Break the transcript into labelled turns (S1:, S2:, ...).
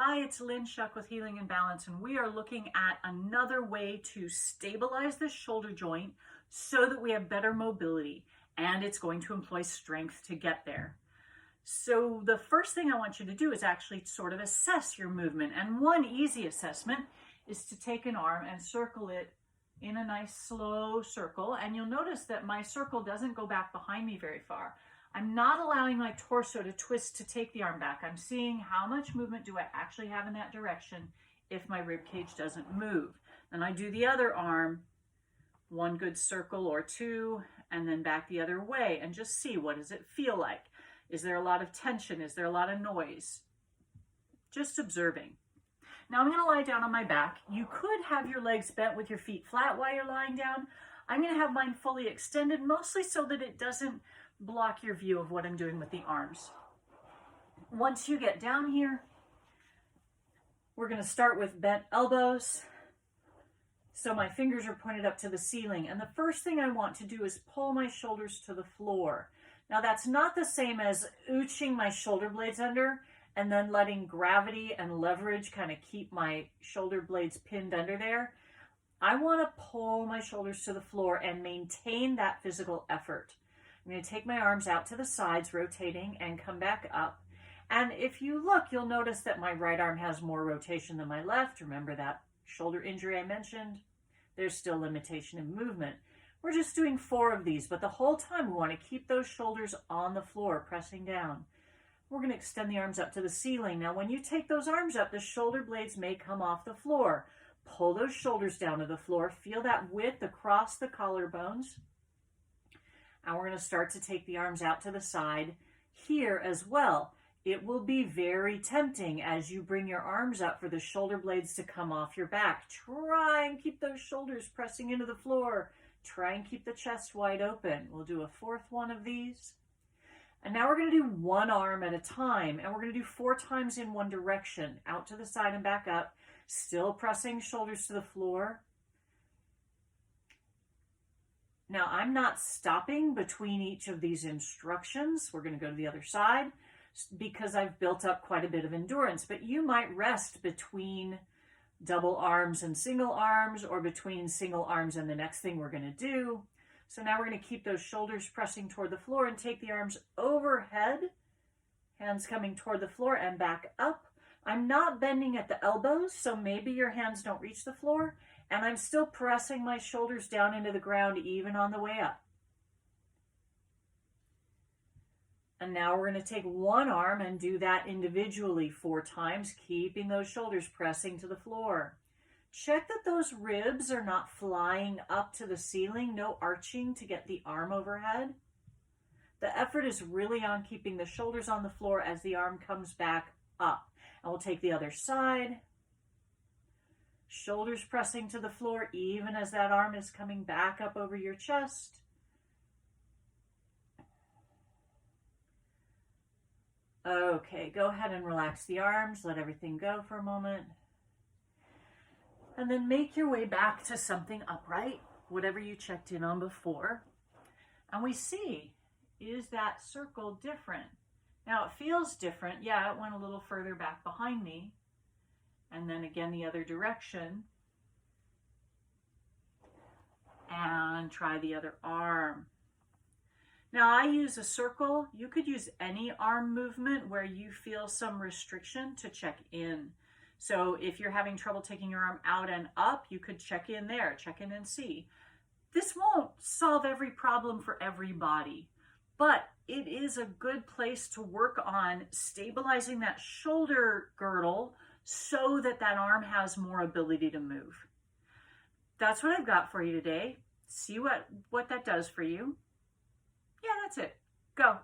S1: Hi, it's Lynn Shuck with Healing and Balance, and we are looking at another way to stabilize the shoulder joint so that we have better mobility, and it's going to employ strength to get there. So the first thing I want you to do is actually sort of assess your movement, and one easy assessment is to take an arm and circle it in a nice slow circle, and you'll notice that my circle doesn't go back behind me very far. I'm not allowing my torso to twist to take the arm back. I'm seeing how much movement do I actually have in that direction if my rib cage doesn't move. Then I do the other arm, one good circle or two, and then back the other way, and just see, what does it feel like? Is there a lot of tension? Is there a lot of noise? Just observing. Now I'm going to lie down on my back. You could have your legs bent with your feet flat while you're lying down. I'm going to have mine fully extended, mostly so that it doesn't block your view of what I'm doing with the arms. Once you get down here, we're going to start with bent elbows. So my fingers are pointed up to the ceiling, and the first thing I want to do is pull my shoulders to the floor. Now that's not the same as ooching my shoulder blades under and then letting gravity and leverage kind of keep my shoulder blades pinned under there. I want to pull my shoulders to the floor and maintain that physical effort. I'm going to take my arms out to the sides, rotating, and come back up. And if you look, you'll notice that my right arm has more rotation than my left. Remember that shoulder injury I mentioned? There's still limitation in movement. We're just doing 4 of these, but the whole time we want to keep those shoulders on the floor, pressing down. We're going to extend the arms up to the ceiling. Now, when you take those arms up, the shoulder blades may come off the floor. Pull those shoulders down to the floor. Feel that width across the collarbones. And we're going to start to take the arms out to the side here as well. It will be very tempting as you bring your arms up for the shoulder blades to come off your back. Try and keep those shoulders pressing into the floor. Try and keep the chest wide open. We'll do a 4th one of these. And now we're going to do one arm at a time, and we're going to do 4 times in one direction, out to the side and back up, still pressing shoulders to the floor. Now, I'm not stopping between each of these instructions. We're going to go to the other side because I've built up quite a bit of endurance, but you might rest between double arms and single arms, or between single arms and the next thing we're going to do. So now we're going to keep those shoulders pressing toward the floor and take the arms overhead, hands coming toward the floor and back up. I'm not bending at the elbows, so maybe your hands don't reach the floor, and I'm still pressing my shoulders down into the ground even on the way up. And now we're going to take one arm and do that individually 4 times, keeping those shoulders pressing to the floor. Check that those ribs are not flying up to the ceiling, no arching to get the arm overhead. The effort is really on keeping the shoulders on the floor as the arm comes back up. And we'll take the other side. Shoulders pressing to the floor even as that arm is coming back up over your chest. Okay, go ahead and relax the arms. Let everything go for a moment. And then make your way back to something upright, whatever you checked in on before. And we see, is that circle different? Now it feels different. Yeah, it went a little further back behind me. And then again the other direction. And try the other arm. Now I use a circle. You could use any arm movement where you feel some restriction to check in. So if you're having trouble taking your arm out and up, you could check in there, check in and see. This won't solve every problem for everybody, but it is a good place to work on stabilizing that shoulder girdle so that that arm has more ability to move. That's what I've got for you today. See what that does for you. Yeah, that's it. Go.